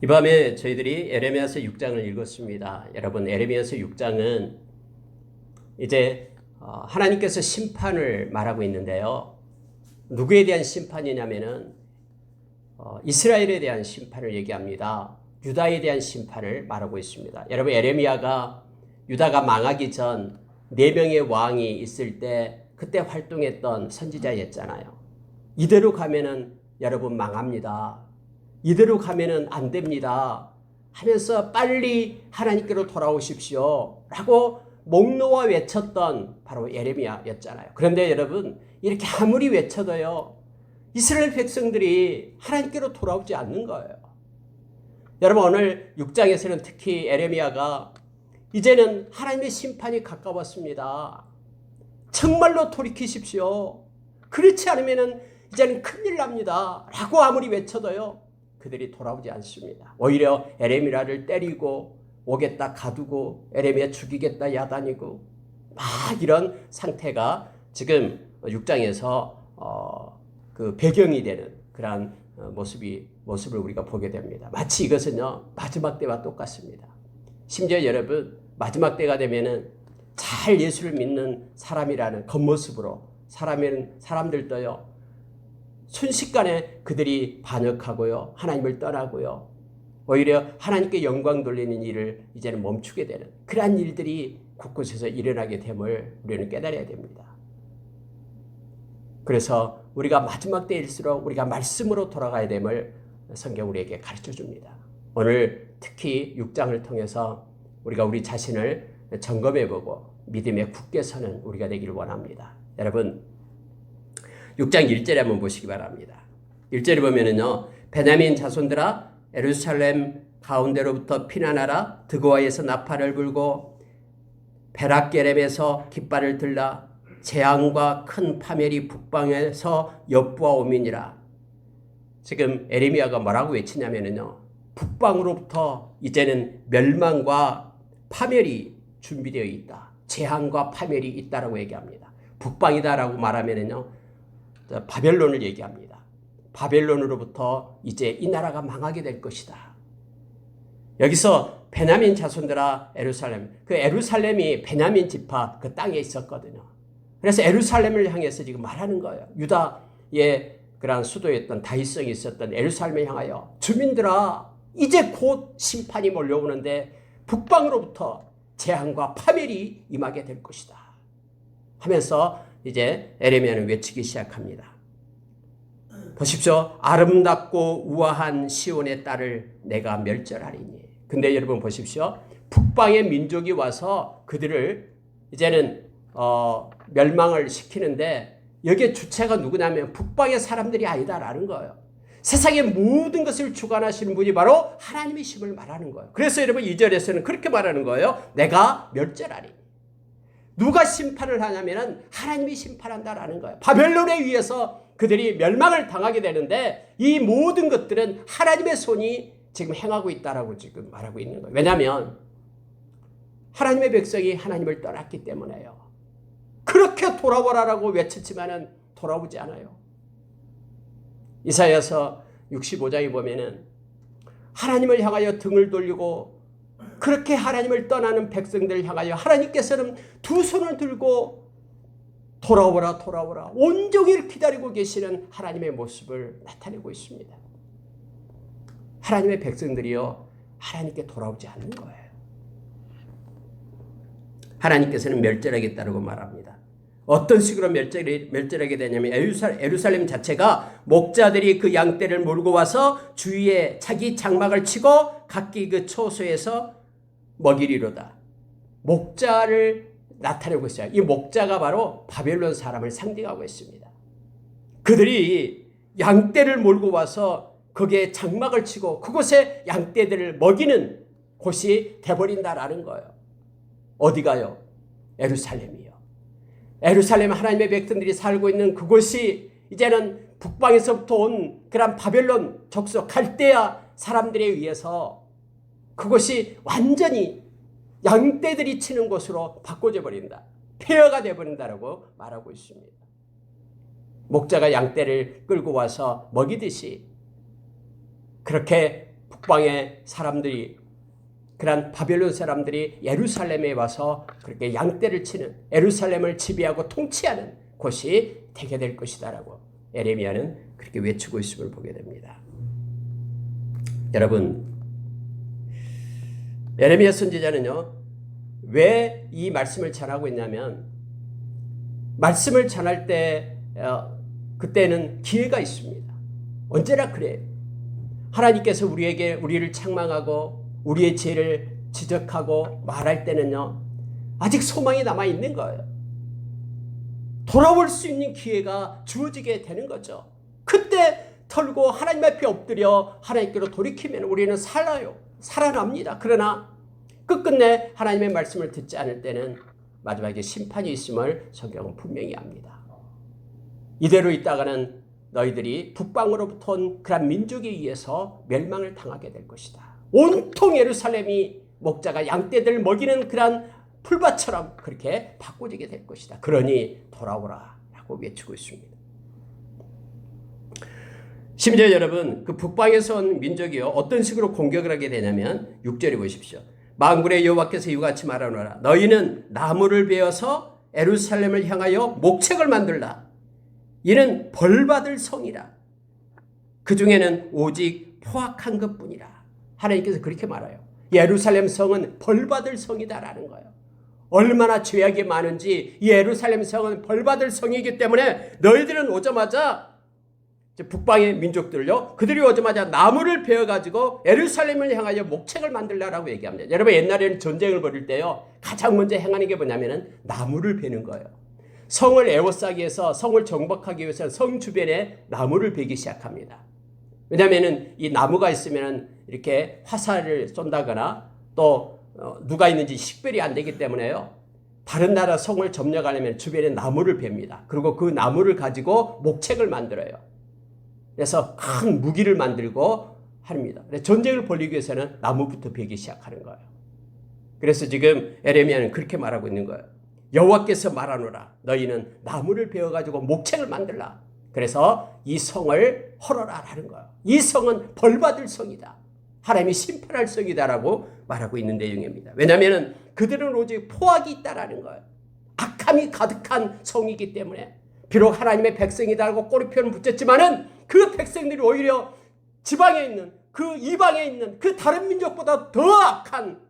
이 밤에 저희들이 에레미야서 6장을 읽었습니다. 여러분, 에레미야서 6장은 이제 하나님께서 심판을 말하고 있는데요. 누구에 대한 심판이냐면은 이스라엘에 대한 심판을 얘기합니다. 유다에 대한 심판을 말하고 있습니다. 여러분, 에레미야가 유다가 망하기 전 4명의 왕이 있을 때 그때 활동했던 선지자였잖아요. 이대로 가면은 여러분 망합니다. 이대로 가면은 안 됩니다. 하면서 빨리 하나님께로 돌아오십시오. 라고 목 놓아 외쳤던 바로 예레미야였잖아요. 그런데 여러분, 이렇게 아무리 외쳐도요, 이스라엘 백성들이 하나님께로 돌아오지 않는 거예요. 여러분, 오늘 6장에서는 특히 예레미야가 이제는 하나님의 심판이 가까웠습니다. 정말로 돌이키십시오. 그렇지 않으면 이제는 큰일 납니다. 라고 아무리 외쳐도요, 그들이 돌아오지 않습니다. 오히려 에레미야를 때리고 오겠다 가두고 에레미야 죽이겠다 야단이고 막 이런 상태가 지금 6장에서 그 배경이 되는 그러한 모습을 우리가 보게 됩니다. 마치 이것은요, 마지막 때와 똑같습니다. 심지어 여러분, 마지막 때가 되면은 잘 예수를 믿는 사람이라는 겉모습으로 사람들도요, 순식간에 그들이 반역하고요, 하나님을 떠나고요, 오히려 하나님께 영광 돌리는 일을 이제는 멈추게 되는 그러한 일들이 곳곳에서 일어나게 됨을 우리는 깨달아야 됩니다. 그래서 우리가 마지막 때일수록 우리가 말씀으로 돌아가야 됨을 성경 우리에게 가르쳐 줍니다. 오늘 특히 6장을 통해서 우리가 우리 자신을 점검해보고 믿음에 굳게 서는 우리가 되기를 원합니다. 여러분, 6장 1절에 한번 보시기 바랍니다. 1절에 보면은요, 베냐민 자손들아 예루살렘 가운데로부터 피난하라. 드고아에서 나팔을 불고 베락게렘에서 깃발을 들라. 재앙과 큰 파멸이 북방에서 엿보아 오미니라. 지금 에레미야가 뭐라고 외치냐면은요, 북방으로부터 이제는 멸망과 파멸이 준비되어 있다. 재앙과 파멸이 있다라고 얘기합니다. 북방이다라고 말하면은요, 바벨론을 얘기합니다. 바벨론으로부터 이제 이 나라가 망하게 될 것이다. 여기서 베냐민 자손들아 예루살렘, 그 예루살렘이 베냐민 지파 그 땅에 있었거든요. 그래서 예루살렘을 향해서 지금 말하는 거예요. 유다의 그러한 수도였던 다윗성이 있었던 예루살렘을 향하여 주민들아, 이제 곧 심판이 몰려오는데 북방으로부터 재앙과 파멸이 임하게 될 것이다 하면서 이제 에레미야는 외치기 시작합니다. 보십시오. 아름답고 우아한 시온의 딸을 내가 멸절하리니. 근데 여러분 보십시오. 북방의 민족이 와서 그들을 이제는 멸망을 시키는데 여기에 주체가 누구냐면 북방의 사람들이 아니다라는 거예요. 세상의 모든 것을 주관하시는 분이 바로 하나님이심을 말하는 거예요. 그래서 여러분 2절에서는 그렇게 말하는 거예요. 내가 멸절하리니. 누가 심판을 하냐면 하나님이 심판한다라는 거예요. 바벨론에 의해서 그들이 멸망을 당하게 되는데 이 모든 것들은 하나님의 손이 지금 행하고 있다라고 지금 말하고 있는 거예요. 왜냐하면 하나님의 백성이 하나님을 떠났기 때문에요. 그렇게 돌아오라라고 외쳤지만은 돌아오지 않아요. 이사야서 65장에 보면은 하나님을 향하여 등을 돌리고 그렇게 하나님을 떠나는 백성들을 향하여 하나님께서는 두 손을 들고 돌아오라 돌아오라 온종일 기다리고 계시는 하나님의 모습을 나타내고 있습니다. 하나님의 백성들이요, 하나님께 돌아오지 않는 거예요. 하나님께서는 멸절하겠다고 말합니다. 어떤 식으로 멸절하게 되냐면 예루살렘 자체가 목자들이 그 양떼를 몰고 와서 주위에 자기 장막을 치고 각기 그 초소에서 먹이리로다. 목자를 나타내고 있어요. 이 목자가 바로 바벨론 사람을 상징하고 있습니다. 그들이 양떼를 몰고 와서 거기에 장막을 치고 그곳에 양떼들을 먹이는 곳이 돼버린다라는 거예요. 어디가요? 예루살렘이요. 예루살렘 하나님의 백성들이 살고 있는 그곳이 이제는 북방에서부터 온 그런 바벨론 족속 갈대아 사람들에 의해서 그곳이 완전히 양떼들이 치는 곳으로 바꿔져 버린다. 폐허가 되어버린다라고 말하고 있습니다. 목자가 양떼를 끌고 와서 먹이듯이 그렇게 북방의 사람들이, 그런 바벨론 사람들이 예루살렘에 와서 그렇게 양떼를 치는, 예루살렘을 지배하고 통치하는 곳이 되게 될 것이다라고 예레미야는 그렇게 외치고 있음을 보게 됩니다. 여러분, 예레미야 선지자는요, 왜 이 말씀을 전하고 있냐면, 말씀을 전할 때 그때는 기회가 있습니다. 언제나 그래요. 하나님께서 우리를 책망하고 우리의 죄를 지적하고 말할 때는요, 아직 소망이 남아 있는 거예요. 돌아올 수 있는 기회가 주어지게 되는 거죠. 그때 털고 하나님 앞에 엎드려 하나님께로 돌이키면 우리는 살아납니다. 그러나 끝끝내 하나님의 말씀을 듣지 않을 때는 마지막에 심판이 있음을 성경은 분명히 합니다. 이대로 있다가는 너희들이 북방으로부터 온 그런 민족에 의해서 멸망을 당하게 될 것이다. 온통 예루살렘이 목자가 양떼들 먹이는 그런 풀밭처럼 그렇게 바꿔지게 될 것이다. 그러니 돌아오라 라고 외치고 있습니다. 심지어 여러분, 그 북방에서 온 민족이요, 어떤 식으로 공격을 하게 되냐면 6절에 보십시오. 만군의 여호와께서 이같이 말하노라. 너희는 나무를 베어서 예루살렘을 향하여 목책을 만들라. 이는 벌받을 성이라. 그 중에는 오직 포악한 것뿐이라. 하나님께서 그렇게 말해요. 예루살렘 성은 벌받을 성이다라는 거예요. 얼마나 죄악이 많은지 이 예루살렘 성은 벌받을 성이기 때문에 너희들은 오자마자, 북방의 민족들요, 그들이 오자마자 나무를 베어가지고 예루살렘을 향하여 목책을 만들라라고 얘기합니다. 여러분, 옛날에는 전쟁을 벌일 때요, 가장 먼저 행하는 게 뭐냐면은 나무를 베는 거예요. 성을 에워싸기 위해서, 성을 정복하기 위해서 성 주변에 나무를 베기 시작합니다. 왜냐면은 이 나무가 있으면 이렇게 화살을 쏜다거나 또 누가 있는지 식별이 안 되기 때문에요, 다른 나라 성을 점령하려면 주변에 나무를 베입니다. 그리고 그 나무를 가지고 목책을 만들어요. 그래서 큰 무기를 만들고 합니다. 전쟁을 벌이기 위해서는 나무부터 베기 시작하는 거예요. 그래서 지금 예레미야는 그렇게 말하고 있는 거예요. 여호와께서 말하노라. 너희는 나무를 베어가지고 목책을 만들라. 그래서 이 성을 헐어라라는 거예요. 이 성은 벌받을 성이다. 하나님이 심판할 성이다라고 말하고 있는 내용입니다. 왜냐하면 그들은 오직 포악이 있다라는 거예요. 악함이 가득한 성이기 때문에, 비록 하나님의 백성이다라고 꼬리표는 붙였지만은 그 백성들이 오히려 지방에 있는, 그 이방에 있는 그 다른 민족보다 더 악한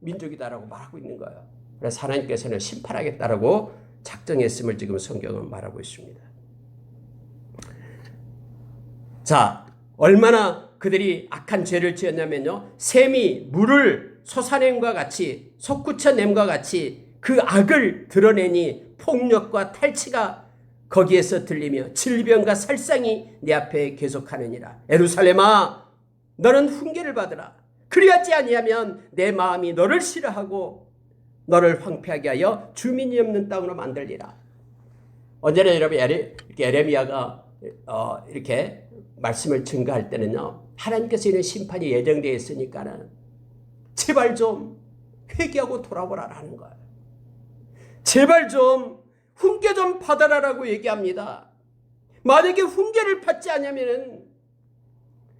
민족이다라고 말하고 있는 거예요. 그래서 하나님께서는 심판하겠다라고 작정했음을 지금 성경은 말하고 있습니다. 자, 얼마나 그들이 악한 죄를 지었냐면요, 샘이 물을 솟아냄과 같이, 솟구쳐냄과 같이 그 악을 드러내니 폭력과 탈취가 거기에서 들리며 질병과 살상이 내 앞에 계속하느니라. 예루살렘아, 너는 훈계를 받으라. 그리하지 아니하면 내 마음이 너를 싫어하고 너를 황폐하게 하여 주민이 없는 땅으로 만들리라. 언제나 여러분, 예레미야가 이렇게 말씀을 증거할 때는요, 하나님께서 이런 심판이 예정되어 있으니까는 제발 좀 회개하고 돌아오라라는 거예요. 제발 좀 훈계 좀 받아라라고 얘기합니다. 만약에 훈계를 받지 않으면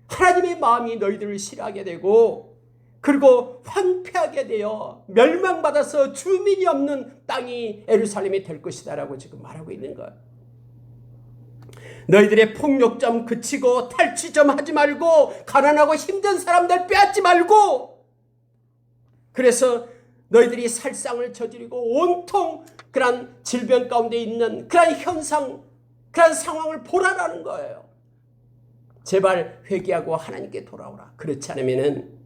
하나님의 마음이 너희들을 싫어하게 되고, 그리고 황폐하게 되어 멸망받아서 주민이 없는 땅이 예루살렘이 될 것이다라고 지금 말하고 있는 거예요. 너희들의 폭력 좀 그치고 탈취 좀 하지 말고, 가난하고 힘든 사람들 빼앗지 말고, 그래서 너희들이 살상을 저지르고 온통 그런 질병 가운데 있는 그런 현상, 그런 상황을 보라라는 거예요. 제발 회개하고 하나님께 돌아오라. 그렇지 않으면은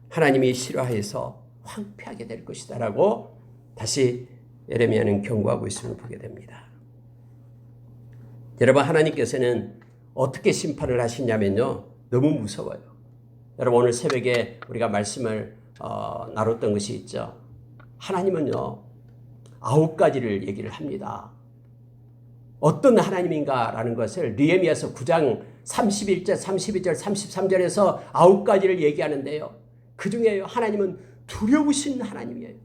하나님이 싫어해서 황폐하게 될 것이다라고 다시 예레미야는 경고하고 있음을 보게 됩니다. 여러분, 하나님께서는 어떻게 심판을 하시냐면요, 너무 무서워요. 여러분, 오늘 새벽에 우리가 말씀을 나눴던 것이 있죠. 하나님은요, 9가지를 얘기를 합니다. 어떤 하나님인가라는 것을 느헤미야서 9장 31절, 32절, 33절에서 9가지를 얘기하는데요. 그 중에 하나님은 두려우신 하나님이에요.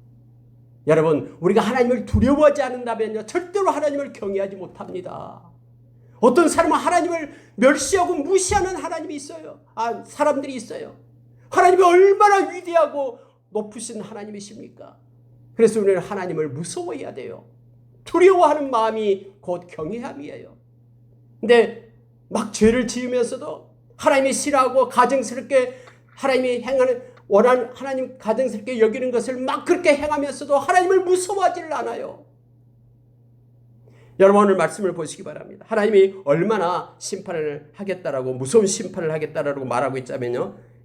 여러분, 우리가 하나님을 두려워하지 않는다면요, 절대로 하나님을 경외하지 못합니다. 어떤 사람은 하나님을 멸시하고 무시하는 하나님이 있어요. 사람들이 있어요. 하나님이 얼마나 위대하고 높으신 하나님이십니까? 그래서 우리는 하나님을 무서워해야 돼요. 두려워하는 마음이 곧 경외함이에요. 근데 막 죄를 지으면서도 하나님이 싫어하고 가증스럽게 하나님이 행하는 원하는 하나님 가증스럽게 여기는 것을 막 그렇게 행하면서도 하나님을 무서워하지를 않아요. 여러분 오늘 말씀을 보시기 바랍니다. 하나님이 얼마나 심판을 하겠다라고 무서운 심판을 하겠다라고 말하고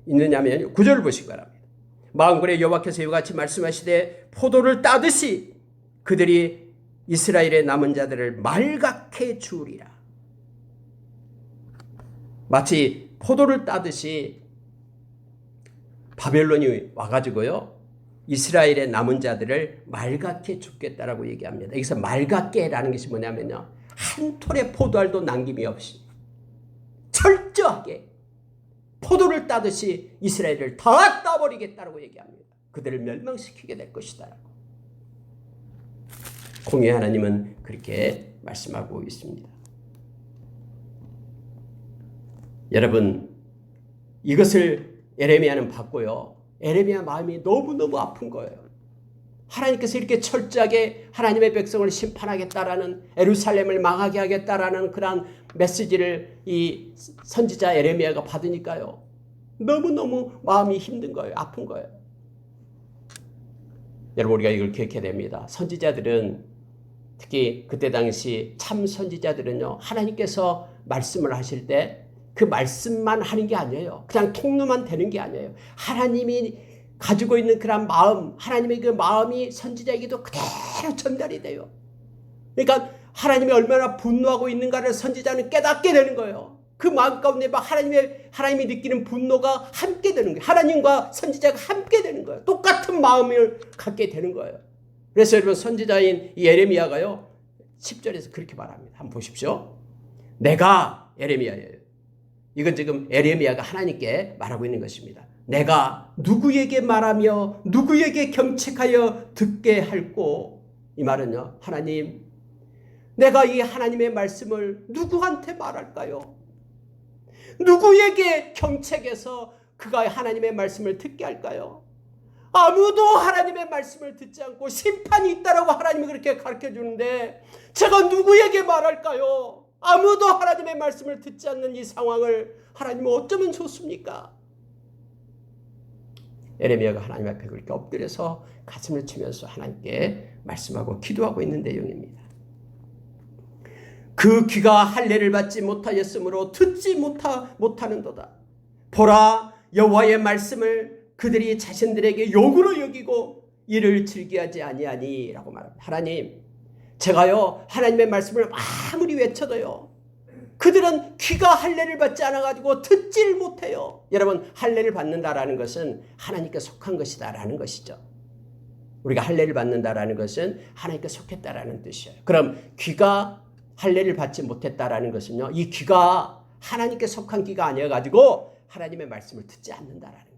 있느냐면 9절을 보시기 바랍니다. 만군의 여호와께서 이와 같이 말씀하시되 포도를 따듯이 그들이 이스라엘의 남은 자들을 말갛게 주우리라. 마치 포도를 따듯이 바벨론이 와가지고요 이스라엘의 남은 자들을 말갛게 줍겠다라고 얘기합니다. 여기서 말갛게라는 것이 뭐냐면요 한 톨의 포도알도 남김이 없이 철저하게 포도를 따듯이 이스라엘을 다 따버리겠다라고 얘기합니다. 그들을 멸망시키게 될 것이다. 공의 하나님은 그렇게 말씀하고 있습니다. 여러분 이것을 예레미야는 봤고요. 예레미야 마음이 너무너무 아픈 거예요. 하나님께서 이렇게 철저하게 하나님의 백성을 심판하겠다라는 예루살렘을 망하게 하겠다라는 그런 메시지를 이 선지자 예레미야가 받으니까요. 너무너무 마음이 힘든 거예요. 아픈 거예요. 여러분 우리가 이걸 기억해야 됩니다. 선지자들은 특히 그때 당시 참 선지자들은요. 하나님께서 말씀을 하실 때 그 말씀만 하는 게 아니에요. 그냥 통로만 되는 게 아니에요. 하나님이 가지고 있는 그런 마음, 하나님의 그 마음이 선지자에게도 그대로 전달이 돼요. 그러니까 하나님이 얼마나 분노하고 있는가를 선지자는 깨닫게 되는 거예요. 그 마음 가운데 막 하나님이 느끼는 분노가 함께 되는 거예요. 하나님과 선지자가 함께 되는 거예요. 똑같은 마음을 갖게 되는 거예요. 그래서 여러분 선지자인 예레미야가요 10절에서 그렇게 말합니다. 한번 보십시오. 내가 예레미야예요. 이건 지금 예레미야가 하나님께 말하고 있는 것입니다. 내가 누구에게 말하며 누구에게 경책하여 듣게 할꼬. 이 말은요 하나님 내가 이 하나님의 말씀을 누구한테 말할까요? 누구에게 경책해서 그가 하나님의 말씀을 듣게 할까요? 아무도 하나님의 말씀을 듣지 않고 심판이 있다라고 하나님이 그렇게 가르쳐 주는데 제가 누구에게 말할까요? 아무도 하나님의 말씀을 듣지 않는 이 상황을 하나님은 어쩌면 좋습니까? 예레미야가 하나님 앞에 그렇게 엎드려서 가슴을 치면서 하나님께 말씀하고 기도하고 있는 내용입니다. 그 귀가 할례를 받지 못하였으므로 듣지 못하는도다. 보라 여호와의 말씀을 그들이 자신들에게 욕으로 여기고 이를 즐기하지 아니하니라고 말합니다. 하나님 제가요 하나님의 말씀을 아무리 외쳐도요 그들은 귀가 할례를 받지 않아가지고 듣질 못해요. 여러분 할례를 받는다라는 것은 하나님께 속한 것이다라는 것이죠. 우리가 할례를 받는다라는 것은 하나님께 속했다라는 뜻이에요. 그럼 귀가 할례를 받지 못했다라는 것은요 이 귀가 하나님께 속한 귀가 아니어가지고 하나님의 말씀을 듣지 않는다라는 거예요.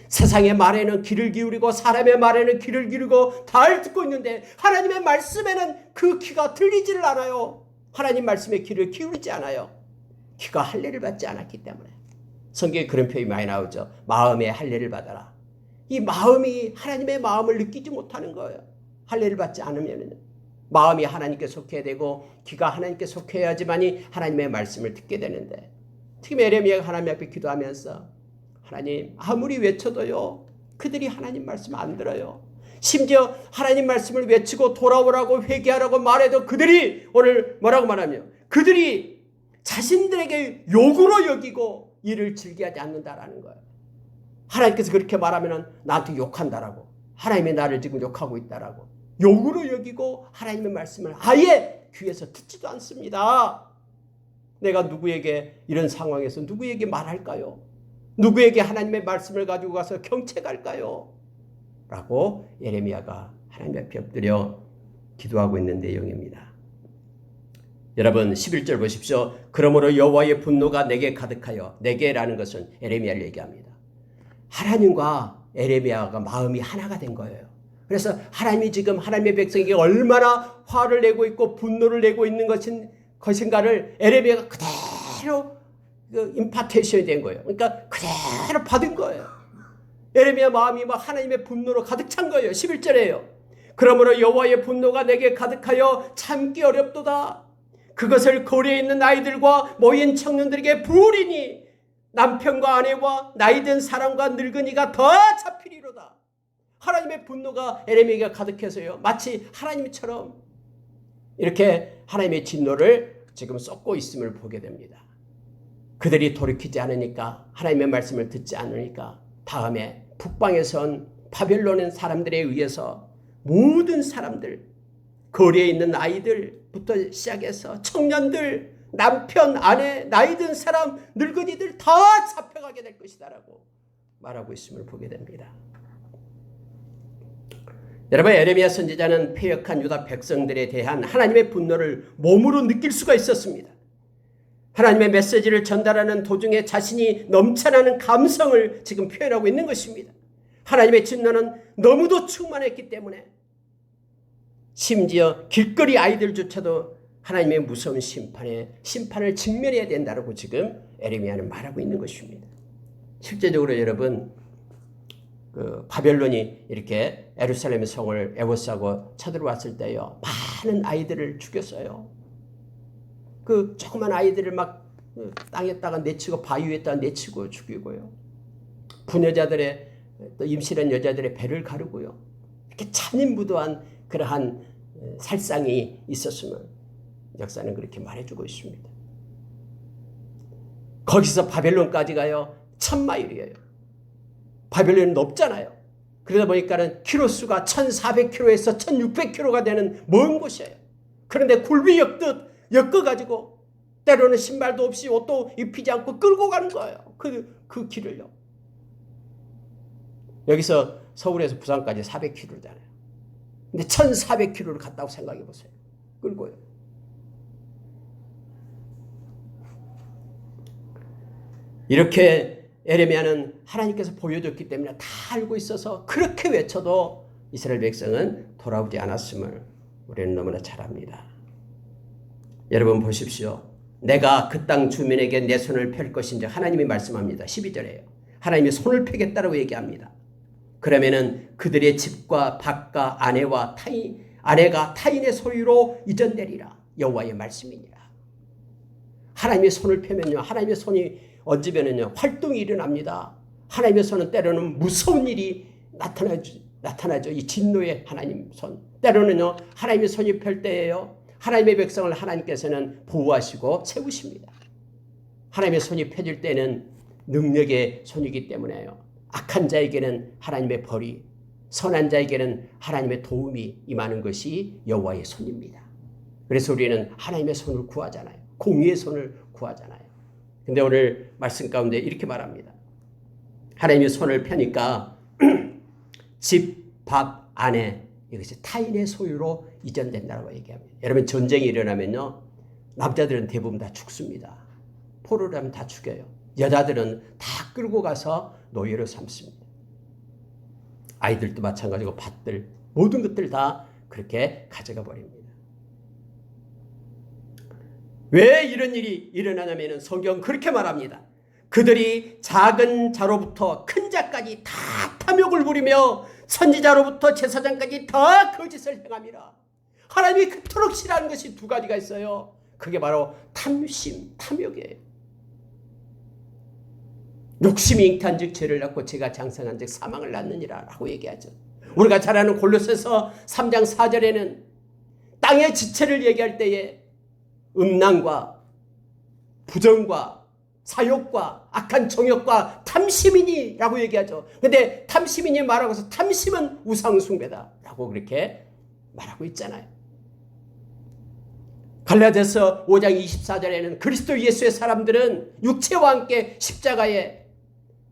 세상의 말에는 귀를 기울이고 사람의 말에는 귀를 기울이고 다 듣고 있는데 하나님의 말씀에는 그 귀가 들리지를 않아요. 하나님 말씀에 귀를 기울이지 않아요. 귀가 할례를 받지 않았기 때문에. 성경에 그런 표현이 많이 나오죠. 마음에 할례를 받아라. 이 마음이 하나님의 마음을 느끼지 못하는 거예요. 할례를 받지 않으면 마음이 하나님께 속해야 되고 귀가 하나님께 속해야지만이 하나님의 말씀을 듣게 되는데 특히 예레미야가 하나님 앞에 기도하면서 하나님 아무리 외쳐도요 그들이 하나님 말씀 안 들어요. 심지어 하나님 말씀을 외치고 돌아오라고 회개하라고 말해도 그들이 오늘 뭐라고 말하며 그들이 자신들에게 욕으로 여기고 이를 즐기하지 않는다라는 거예요. 하나님께서 그렇게 말하면 나한테 욕한다라고 하나님이 나를 지금 욕하고 있다라고 욕으로 여기고 하나님의 말씀을 아예 귀에서 듣지도 않습니다. 내가 누구에게 이런 상황에서 누구에게 말할까요? 누구에게 하나님의 말씀을 가지고 가서 경책할까요? 라고 예레미야가 하나님 앞에 엎드려 기도하고 있는 내용입니다. 여러분 11절 보십시오. 그러므로 여호와의 분노가 내게 가득하여 내게라는 것은 예레미야를 얘기합니다. 하나님과 예레미야가 마음이 하나가 된 거예요. 그래서 하나님이 지금 하나님의 백성에게 얼마나 화를 내고 있고 분노를 내고 있는 것인 그 생각을 에레미야가 그대로 임파테이션이 된 거예요. 그러니까 그대로 받은 거예요. 에레미야 마음이 막 하나님의 분노로 가득 찬 거예요. 11절에요. 그러므로 여호와의 분노가 내게 가득하여 참기 어렵도다. 그것을 거리에 있는 아이들과 모인 청년들에게 부으리니 남편과 아내와 나이든 사람과 늙은이가 더 잡히리로다. 하나님의 분노가 에레미야가 가득해서요. 마치 하나님처럼 이렇게 하나님의 진노를 지금 쏟고 있음을 보게 됩니다. 그들이 돌이키지 않으니까, 하나님의 말씀을 듣지 않으니까 다음에 북방에선 바벨론의 사람들에 의해서 모든 사람들, 거리에 있는 아이들부터 시작해서 청년들, 남편, 아내, 나이 든 사람, 늙은이들 다 잡혀가게 될 것이다 라고 말하고 있음을 보게 됩니다. 여러분, 에레미야 선지자는 패역한 유다 백성들에 대한 하나님의 분노를 몸으로 느낄 수가 있었습니다. 하나님의 메시지를 전달하는 도중에 자신이 넘쳐나는 감성을 지금 표현하고 있는 것입니다. 하나님의 진노는 너무도 충만했기 때문에 심지어 길거리 아이들조차도 하나님의 무서운 심판을 직면해야 된다고 지금 에레미야는 말하고 있는 것입니다. 실제적으로 여러분, 바벨론이 이렇게 예루살렘 성을 에워싸고 쳐들어왔을 때요, 많은 아이들을 죽였어요. 그 조그만 아이들을 막 땅에다가 내치고 바위에다가 내치고 죽이고요. 부녀자들의, 또 임신한 여자들의 배를 가르고요. 이렇게 잔인무도한 그러한 살상이 있었으면 역사는 그렇게 말해주고 있습니다. 거기서 바벨론까지 가요 1000마일이에요. 바벨론은 높잖아요. 그러다 보니까는 키로수가 1400km에서 1600km가 되는 먼 곳이에요. 그런데 굴비 엮어가지고 때로는 신발도 없이 옷도 입히지 않고 끌고 가는 거예요. 그 길을요. 여기서 서울에서 부산까지 400km잖아요. 근데 1400km를 갔다고 생각해 보세요. 끌고요. 이렇게 에레미야는 하나님께서 보여줬기 때문에 다 알고 있어서 그렇게 외쳐도 이스라엘 백성은 돌아오지 않았음을 우리는 너무나 잘 압니다. 여러분 보십시오. 내가 그 땅 주민에게 내 손을 펼 것인지 하나님이 말씀합니다. 12절에요. 하나님이 손을 펴겠다라고 얘기합니다. 그러면은 그들의 집과 밭과 아내가 타인의 소유로 이전되리라. 여호와의 말씀이니라. 하나님의 손을 펴면요, 하나님의 손이 얹으면은요, 활동이 일어납니다. 하나님의 손은 때로는 무서운 일이 나타나죠. 이 진노의 하나님 손. 때로는요, 하나님의 손이 펼 때예요, 하나님의 백성을 하나님께서는 보호하시고 세우십니다. 하나님의 손이 펴질 때는 능력의 손이기 때문에요. 악한 자에게는 하나님의 벌이, 선한 자에게는 하나님의 도움이 임하는 것이 여호와의 손입니다. 그래서 우리는 하나님의 손을 구하잖아요. 공의의 손을 구하잖아요. 근데 오늘 말씀 가운데 이렇게 말합니다. 하나님의 손을 펴니까 집, 밥, 아내, 이것이 타인의 소유로 이전된다고 얘기합니다. 여러분, 전쟁이 일어나면요, 남자들은 대부분 다 죽습니다. 포로를 하면 다 죽여요. 여자들은 다 끌고 가서 노예로 삼습니다. 아이들도 마찬가지고 밭들, 모든 것들 다 그렇게 가져가 버립니다. 왜 이런 일이 일어나냐면 성경은 그렇게 말합니다. 그들이 작은 자로부터 큰 자까지 다 탐욕을 부리며 선지자로부터 제사장까지 다 거짓을 행함이라. 하나님이 그토록 싫어하는 것이 두 가지가 있어요. 그게 바로 탐심, 탐욕이에요. 욕심이 잉태한즉 죄를 낳고 죄가 장성한즉 사망을 낳느니라 라고 얘기하죠. 우리가 잘 아는 골로새서 3장 4절에는 땅의 지체를 얘기할 때에 음란과 부정과 사욕과 악한 정욕과 탐심이니 라고 얘기하죠. 근데 탐심이니 말하고서 탐심은 우상숭배다 라고 그렇게 말하고 있잖아요. 갈라디아서 5장 24절에는 그리스도 예수의 사람들은 육체와 함께 십자가에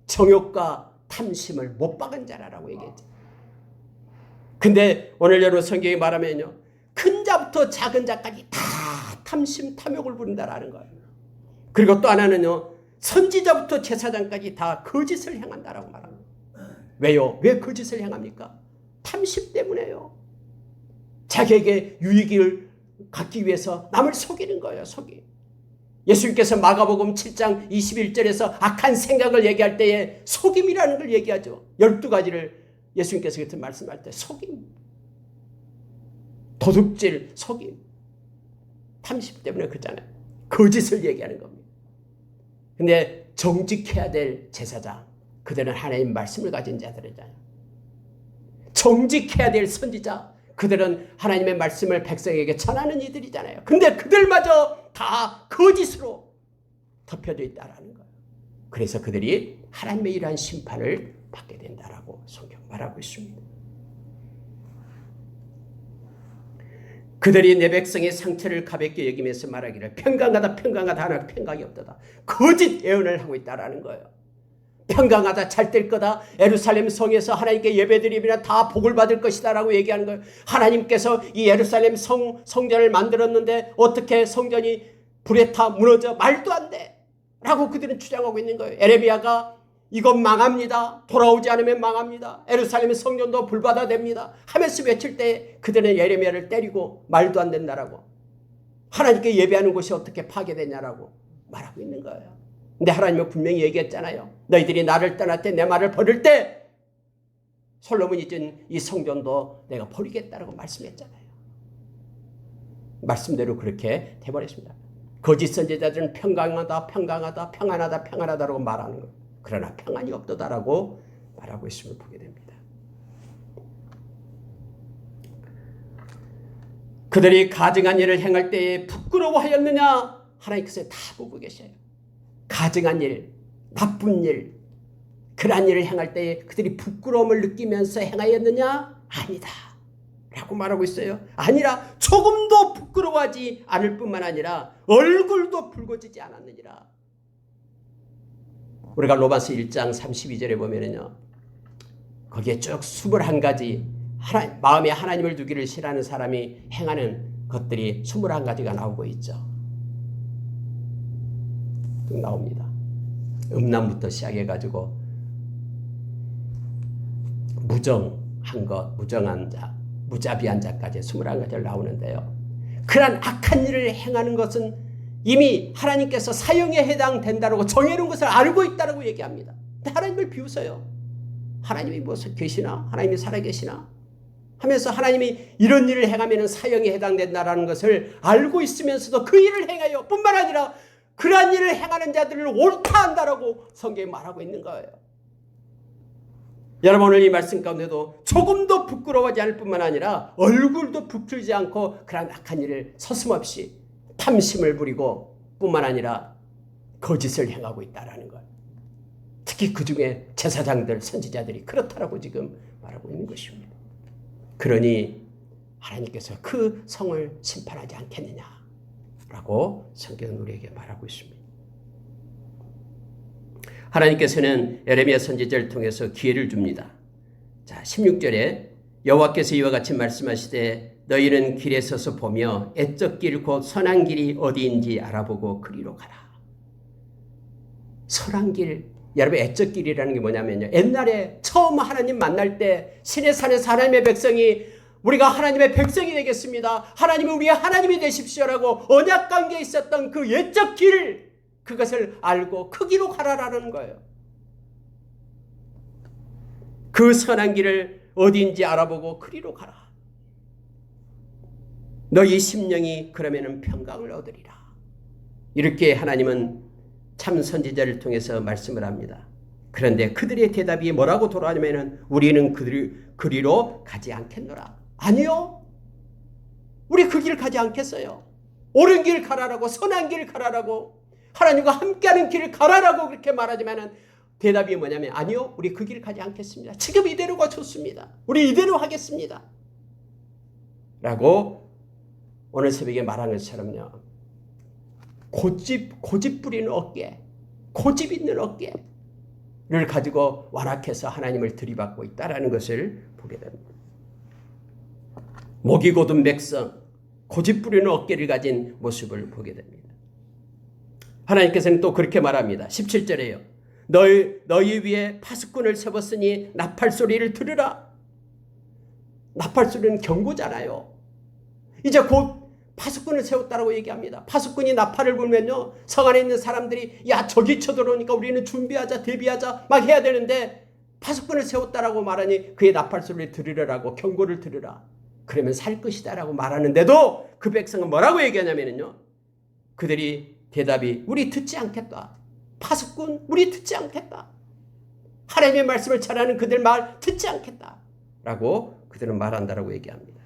정욕과 탐심을 못 박은 자라라고 얘기했죠. 근데 오늘 여러분 성경이 말하면요, 큰 자부터 작은 자까지 다 탐심, 탐욕을 부린다라는 거예요. 그리고 또 하나는요, 선지자부터 제사장까지 다 거짓을 행한다라고 말합니다. 왜요? 왜 거짓을 행합니까? 탐심 때문에요. 자기에게 유익을 갖기 위해서 남을 속이는 거예요. 예수님께서 마가복음 7장 21절에서 악한 생각을 얘기할 때에 속임이라는 걸 얘기하죠. 12가지를 예수님께서 그때 말씀할 때 속임, 도둑질, 속임, 탐심 때문에 그잖아요. 거짓을 얘기하는 겁니다. 근데 정직해야 될 제사장, 그들은 하나님 말씀을 가진 자들이잖아요. 정직해야 될 선지자, 그들은 하나님의 말씀을 백성에게 전하는 이들이잖아요. 근데 그들마저 다 거짓으로 덮여져 있다라는 거예요. 그래서 그들이 하나님의 이러한 심판을 받게 된다라고 성경 말하고 있습니다. 그들이 내 백성의 상처를 가볍게 여기면서 말하기를 평강하다 하나 평강이 없도다. 거짓 예언을 하고 있다라는 거예요. 평강하다, 잘 될 거다, 예루살렘 성에서 하나님께 예배드리면 다 복을 받을 것이다 라고 얘기하는 거예요. 하나님께서 이 예루살렘 성전을 만들었는데 어떻게 성전이 불에 타 무너져? 말도 안 돼 라고 그들은 주장하고 있는 거예요. 에레미야가 이건 망합니다, 돌아오지 않으면 망합니다, 예루살렘 성전도 불바다 됩니다 하면서 외칠 때 그들은 예레미야를 때리고 말도 안 된다라고, 하나님께 예배하는 곳이 어떻게 파괴되냐라고 말하고 있는 거예요. 근데 하나님은 분명히 얘기했잖아요. 너희들이 나를 떠날 때, 내 말을 버릴 때 솔로몬이 지은 이 성전도 내가 버리겠다라고 말씀했잖아요. 말씀대로 그렇게 돼버렸습니다. 거짓 선지자들은 평강하다, 평안하다라고 말하는 거예요. 그러나 평안이 없도다라고 말하고 있음을 보게 됩니다. 그들이 가증한 일을 행할 때에 부끄러워하였느냐? 하나님께서 다 보고 계셔요. 가증한 일, 나쁜 일, 그러한 일을 행할 때에 그들이 부끄러움을 느끼면서 행하였느냐? 아니다 라고 말하고 있어요. 아니라 조금도 부끄러워하지 않을 뿐만 아니라 얼굴도 붉어지지 않았느니라. 우리가 로마서 1장 32절에 보면은요, 거기에 쭉 21가지 마음에 하나님을 두기를 싫어하는 사람이 행하는 것들이 21가지가 나오고 있죠. 쭉 나옵니다. 음란부터 시작해가지고 무정한 것, 무정한 자, 무자비한 자까지 21가지를 나오는데요. 그러한 악한 일을 행하는 것은 이미 하나님께서 사형에 해당된다고 정해놓은 것을 알고 있다고 얘기합니다. 근데 하나님을 비웃어요. 하나님이 무엇을 계시나? 하나님이 살아계시나? 하면서 하나님이 이런 일을 행하면 사형에 해당된다는 것을 알고 있으면서도 그 일을 행하여 뿐만 아니라 그러한 일을 행하는 자들을 옳다 한다라고 성경이 말하고 있는 거예요. 여러분, 오늘 이 말씀 가운데도 조금도 부끄러워하지 않을 뿐만 아니라 얼굴도 붉히지 않고 그러한 악한 일을 서슴없이 탐심을 부리고 뿐만 아니라 거짓을 행하고 있다라는 것. 특히 그 중에 제사장들, 선지자들이 그렇다라고 지금 말하고 있는 것입니다. 그러니 하나님께서 그 성을 심판하지 않겠느냐라고 성경은 우리에게 말하고 있습니다. 하나님께서는 예레미야 선지자를 통해서 기회를 줍니다. 자, 16절에 여호와께서 이와 같이 말씀하시되 너희는 길에 서서 보며 애적 길 곧 선한 길이 어디인지 알아보고 그리로 가라. 선한 길, 여러분 애적 길이라는 게 뭐냐면요, 옛날에 처음 하나님 만날 때 시내산에서 하나님의 백성이 우리가 하나님의 백성이 되겠습니다, 하나님이 우리의 하나님이 되십시오라고 언약관계에 있었던 그 옛적 길, 그것을 알고 그 길로 가라라는 거예요. 그 선한 길을 어디인지 알아보고 그리로 가라. 너희 심령이 그러면은 평강을 얻으리라. 이렇게 하나님은 참 선지자를 통해서 말씀을 합니다. 그런데 그들의 대답이 뭐라고 돌아오냐면은 우리는 그리로 가지 않겠노라. 아니요, 우리 그 길 가지 않겠어요. 옳은 길 가라라고, 선한 길 가라라고, 하나님과 함께하는 길을 가라라고 그렇게 말하지만은 대답이 뭐냐면 아니요, 우리 그 길 가지 않겠습니다. 지금 이대로가 좋습니다. 우리 이대로 하겠습니다 라고 오늘 새벽에 말한 것처럼요, 고집 부리는 어깨, 고집 있는 어깨를 가지고 완악해서 하나님을 들이받고 있다라는 것을 보게 됩니다. 목이 곧은 백성, 고집 부리는 어깨를 가진 모습을 보게 됩니다. 하나님께서는 또 그렇게 말합니다. 17절에요. 너희 위에 파수꾼을 세웠으니 나팔 소리를 들으라. 나팔 소리는 경고잖아요. 이제 곧 파수꾼을 세웠다라고 얘기합니다. 파수꾼이 나팔을 불면요, 성 안에 있는 사람들이 야 적이 쳐들어오니까 우리는 준비하자, 대비하자 막 해야 되는데 파수꾼을 세웠다라고 말하니 그의 나팔 소리를 들으라고 경고를 들으라. 그러면 살 것이다라고 말하는데도 그 백성은 뭐라고 얘기하냐면요, 그들이 대답이 우리 듣지 않겠다. 파수꾼 우리 듣지 않겠다. 하나님의 말씀을 잘하는 그들 말 듣지 않겠다 라고 그들은 말한다라고 얘기합니다.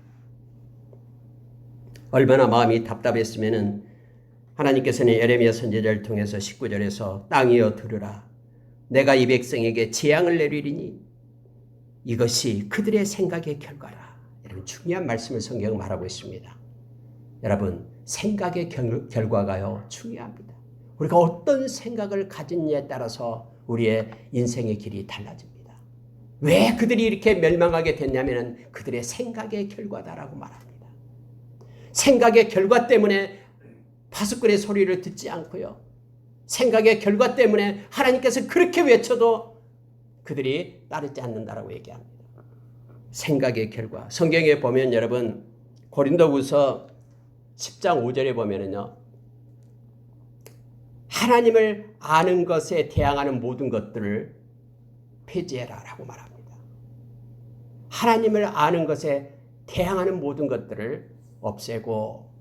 얼마나 마음이 답답했으면 하나님께서는 예레미야 선지자를 통해서 19절에서 땅이여 들으라. 내가 이 백성에게 재앙을 내리리니 이것이 그들의 생각의 결과라. 이런 중요한 말씀을 성경은 말하고 있습니다. 여러분, 생각의 결과가요 중요합니다. 우리가 어떤 생각을 가진냐에 따라서 우리의 인생의 길이 달라집니다. 왜 그들이 이렇게 멸망하게 됐냐면 그들의 생각의 결과다라고 말합니다. 생각의 결과 때문에 파수꾼의 소리를 듣지 않고요, 생각의 결과 때문에 하나님께서 그렇게 외쳐도 그들이 따르지 않는다라고 얘기합니다. 생각의 결과. 성경에 보면 여러분 고린도후서 10장 5절에 보면은요, 하나님을 아는 것에 대항하는 모든 것들을 폐지해라 라고 말합니다. 하나님을 아는 것에 대항하는 모든 것들을 없애고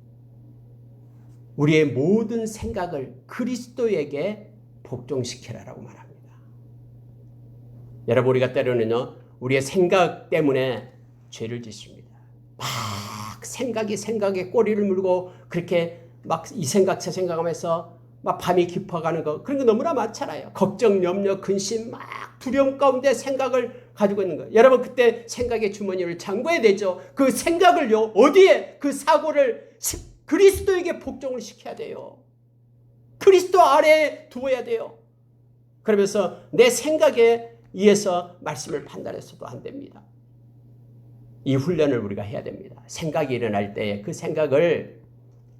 우리의 모든 생각을 그리스도에게 복종시키라라고 말합니다. 여러분, 우리가 때로는요 우리의 생각 때문에 죄를 짓습니다. 막 생각에 꼬리를 물고 그렇게 막 이 생각 저 생각하면서 막 밤이 깊어가는 거, 그런 거 너무나 많잖아요. 걱정, 염려, 근심, 막 두려움 가운데 생각을 가지고 있는 거예요. 여러분, 그때 생각의 주머니를 잠궈야 되죠. 그 생각을요 어디에, 그 사고를 그리스도에게 복종을 시켜야 돼요. 그리스도 아래에 두어야 돼요. 그러면서 내 생각에 의해서 말씀을 판단해서도 안 됩니다. 이 훈련을 우리가 해야 됩니다. 생각이 일어날 때 그 생각을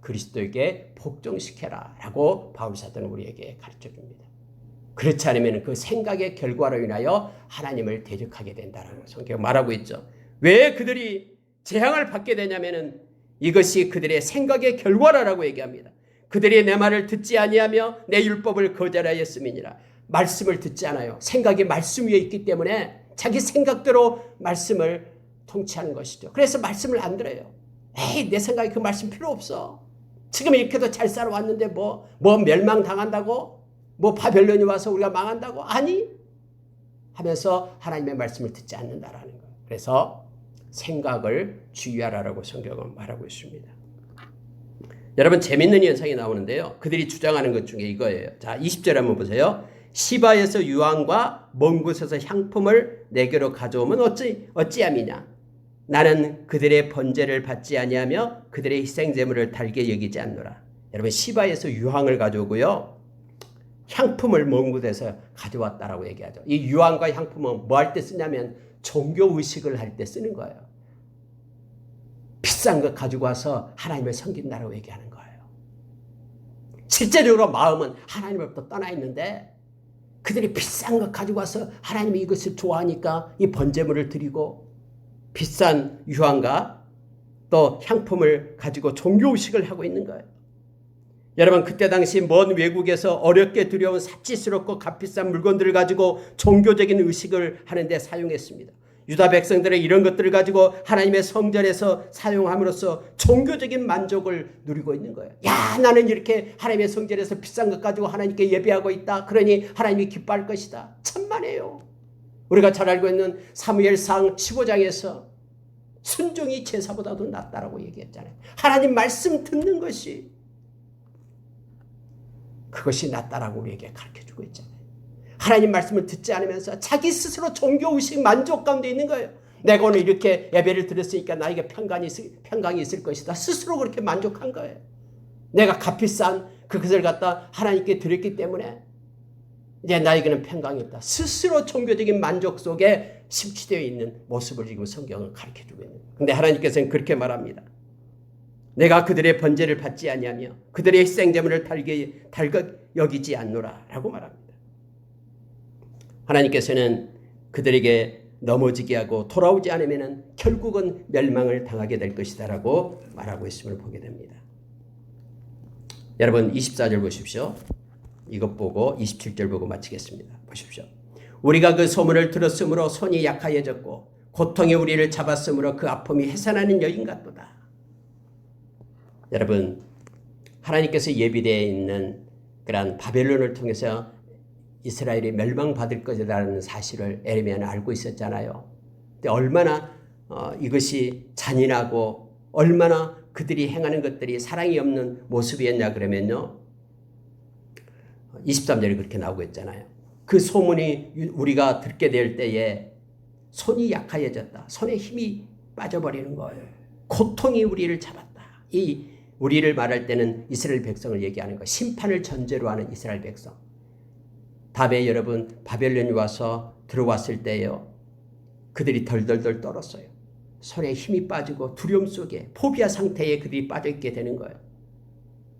그리스도에게 복종시켜라 라고 바울사도는 우리에게 가르쳐줍니다. 그렇지 않으면 그 생각의 결과로 인하여 하나님을 대적하게 된다라고 성경은 말하고 있죠. 왜 그들이 재앙을 받게 되냐면 이것이 그들의 생각의 결과라고 얘기합니다. 그들이 내 말을 듣지 아니하며 내 율법을 거절하였음이니라. 말씀을 듣지 않아요. 생각이 말씀 위에 있기 때문에 자기 생각대로 말씀을 통치하는 것이죠. 그래서 말씀을 안 들어요. 에이, 내 생각에 그 말씀 필요 없어. 지금 이렇게도 잘 살아왔는데 뭐 멸망당한다고? 뭐 바벨론이 와서 우리가 망한다고? 아니! 하면서 하나님의 말씀을 듣지 않는다라는 거예요. 그래서 생각을 주의하라라고 성경은 말하고 있습니다. 여러분, 재밌는 현상이 나오는데요. 그들이 주장하는 것 중에 이거예요. 자, 20절 한번 보세요. 시바에서 유황과 먼 곳에서 향품을 내게로 가져오면 어찌함이냐. 나는 그들의 번제를 받지 아니하며 그들의 희생제물을 달게 여기지 않노라. 여러분, 시바에서 유황을 가져오고요, 향품을 먼 곳에서 가져왔다라고 얘기하죠. 이 유황과 향품은 뭐 할 때 쓰냐면 종교의식을 할 때 쓰는 거예요. 비싼 것 가지고 와서 하나님을 섬긴다라고 얘기하는 거예요. 실제적으로 마음은 하나님으로부터 떠나 있는데 그들이 비싼 것 가지고 와서 하나님이 이것을 좋아하니까 이 번제물을 드리고 비싼 유황과 또 향품을 가지고 종교의식을 하고 있는 거예요. 여러분, 그때 당시 먼 외국에서 어렵게 들여온 사치스럽고 값비싼 물건들을 가지고 종교적인 의식을 하는데 사용했습니다. 유다 백성들은 이런 것들을 가지고 하나님의 성전에서 사용함으로써 종교적인 만족을 누리고 있는 거예요. 야, 나는 이렇게 하나님의 성전에서 비싼 것 가지고 하나님께 예배하고 있다. 그러니 하나님이 기뻐할 것이다. 천만에요. 우리가 잘 알고 있는 사무엘상 15장에서 순종이 제사보다도 낫다라고 얘기했잖아요. 하나님 말씀 듣는 것이, 그것이 낫다라고 우리에게 가르쳐주고 있잖아요. 하나님 말씀을 듣지 않으면서 자기 스스로 종교의식 만족 가운데 있는 거예요. 내가 오늘 이렇게 예배를 드렸으니까 나에게 평강이 있을 것이다. 스스로 그렇게 만족한 거예요. 내가 값비싼 그것을 갖다 하나님께 드렸기 때문에 이제 나에게는 평강이 있다. 스스로 종교적인 만족 속에 심취되어 있는 모습을 지금 성경은 가르쳐주고 있는 거예요. 그런데 하나님께서는 그렇게 말합니다. 내가 그들의 번제를 받지 아니하며 그들의 희생제물을 달게 여기지 않노라 라고 말합니다. 하나님께서는 그들에게 넘어지게 하고 돌아오지 않으면 결국은 멸망을 당하게 될 것이다라고 말하고 있음을 보게 됩니다. 여러분 24절 보십시오. 이것 보고 27절 보고 마치겠습니다. 보십시오. 우리가 그 소문을 들었으므로 손이 약하여졌고 고통이 우리를 잡았으므로 그 아픔이 해산하는 여인 같도다. 여러분 하나님께서 예비되어 있는 그러한 바벨론을 통해서 이스라엘이 멸망받을 것이라는 사실을 에레미야는 알고 있었잖아요. 근데 얼마나 이것이 잔인하고 얼마나 그들이 행하는 것들이 사랑이 없는 모습이었냐 그러면요. 23절에 그렇게 나오고 있잖아요. 그 소문이 우리가 듣게 될 때에 손이 약하여졌다. 손에 힘이 빠져버리는 거예요. 고통이 우리를 잡았다. 이 우리를 말할 때는 이스라엘 백성을 얘기하는 거. 심판을 전제로 하는 이스라엘 백성. 다음에 여러분 바벨론이 와서 들어왔을 때요. 그들이 덜덜덜 떨었어요. 손에 힘이 빠지고 두려움 속에 포비아 상태에 그들이 빠져있게 되는 거예요.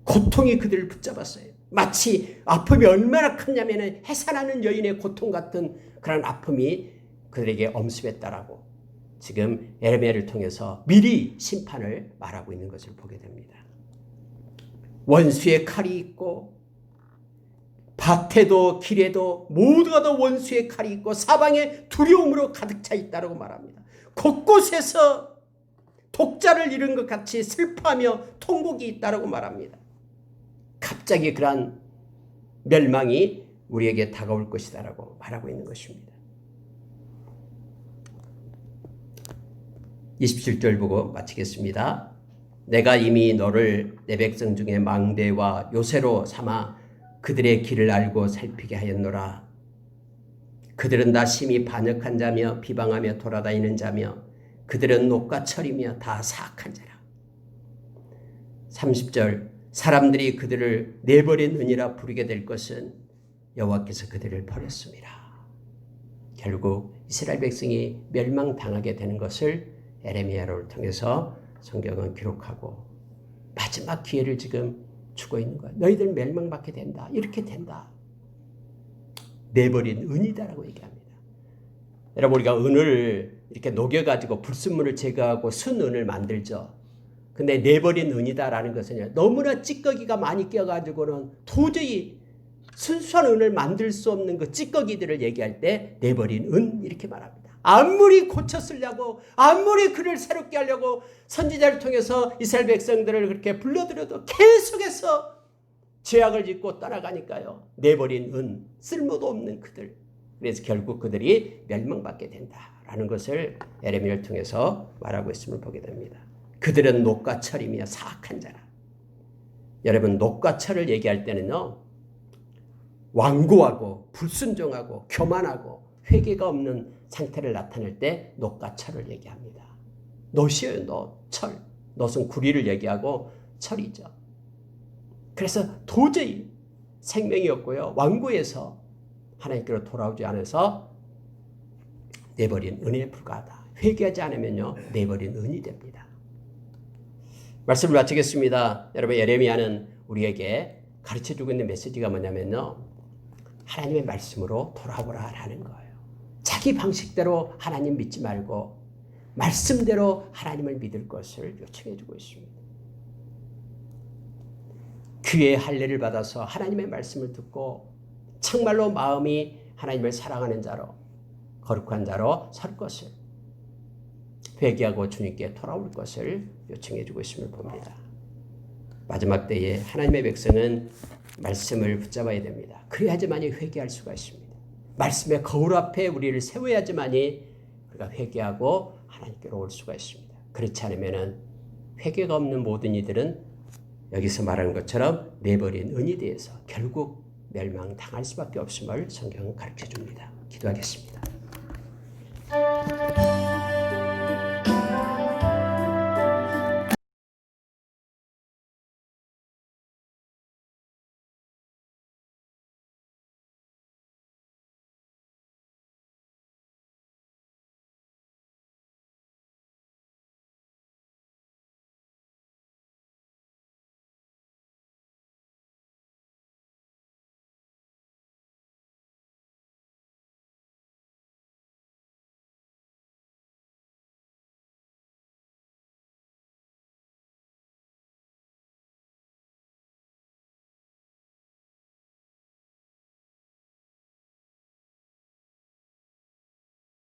고통이 그들을 붙잡았어요. 마치 아픔이 얼마나 컸냐면 해산하는 여인의 고통 같은 그런 아픔이 그들에게 엄습했다라고 지금 에레미야를 통해서 미리 심판을 말하고 있는 것을 보게 됩니다. 원수의 칼이 있고 밭에도 길에도 모두가 다 원수의 칼이 있고 사방에 두려움으로 가득 차 있다고 말합니다. 곳곳에서 독자를 잃은 것 같이 슬퍼하며 통곡이 있다고 말합니다. 갑자기 그러한 멸망이 우리에게 다가올 것이다라고 말하고 있는 것입니다. 27절 보고 마치겠습니다. 내가 이미 너를 내 백성 중에 망대와 요새로 삼아 그들의 길을 알고 살피게 하였노라. 그들은 다 심히 반역한 자며 비방하며 돌아다니는 자며 그들은 녹과 철이며 다 사악한 자라. 30절 사람들이 그들을 내버린 은이라 부르게 될 것은 여호와께서 그들을 버렸습니다. 결국 이스라엘 백성이 멸망당하게 되는 것을 에레미야를 통해서 성경은 기록하고 마지막 기회를 지금 주고 있는 거야. 너희들 멸망받게 된다. 이렇게 된다. 내버린 은이다라고 얘기합니다. 여러분 우리가 은을 이렇게 녹여가지고 불순물을 제거하고 순은을 만들죠. 근데 내버린 은이다라는 것은 너무나 찌꺼기가 많이 껴가지고는 도저히 순수한 은을 만들 수 없는 그 찌꺼기들을 얘기할 때 내버린 은 이렇게 말합니다. 아무리 고쳤으려고 아무리 그를 새롭게 하려고 선지자를 통해서 이스라엘 백성들을 그렇게 불러들여도 계속해서 죄악을 짓고 떠나가니까요. 내버린 은, 쓸모도 없는 그들. 그래서 결국 그들이 멸망받게 된다라는 것을 에레미야를 통해서 말하고 있음을 보게 됩니다. 그들은 녹과 철이며 사악한 자라. 여러분 녹과 철을 얘기할 때는요. 완고하고 불순종하고 교만하고 회개가 없는 상태를 나타낼 때 녹과 철을 얘기합니다. 놋이에요. 놋, 철. 놋은 구리를 얘기하고 철이죠. 그래서 도저히 생명이 없고요. 완고해서 하나님께로 돌아오지 않아서 내버린 은에 불과하다. 회개하지 않으면요. 내버린 은이 됩니다. 말씀을 마치겠습니다. 여러분 에레미야는 우리에게 가르쳐주고 있는 메시지가 뭐냐면요. 하나님의 말씀으로 돌아오라라는 거예요. 자기 방식대로 하나님 믿지 말고 말씀대로 하나님을 믿을 것을 요청해주고 있습니다. 귀의 할례를 받아서 하나님의 말씀을 듣고 정말로 마음이 하나님을 사랑하는 자로 거룩한 자로 설 것을 회개하고 주님께 돌아올 것을 요청해주고 있음을 봅니다. 마지막 때에 하나님의 백성은 말씀을 붙잡아야 됩니다. 그래야지만이 회개할 수가 있습니다. 말씀의 거울 앞에 우리를 세워야지만이 우리가 회개하고 하나님께로 올 수가 있습니다. 그렇지 않으면 회개가 없는 모든 이들은 여기서 말하는 것처럼 내버린 은이 대해서 결국 멸망당할 수밖에 없음을 성경은 가르쳐줍니다. 기도하겠습니다.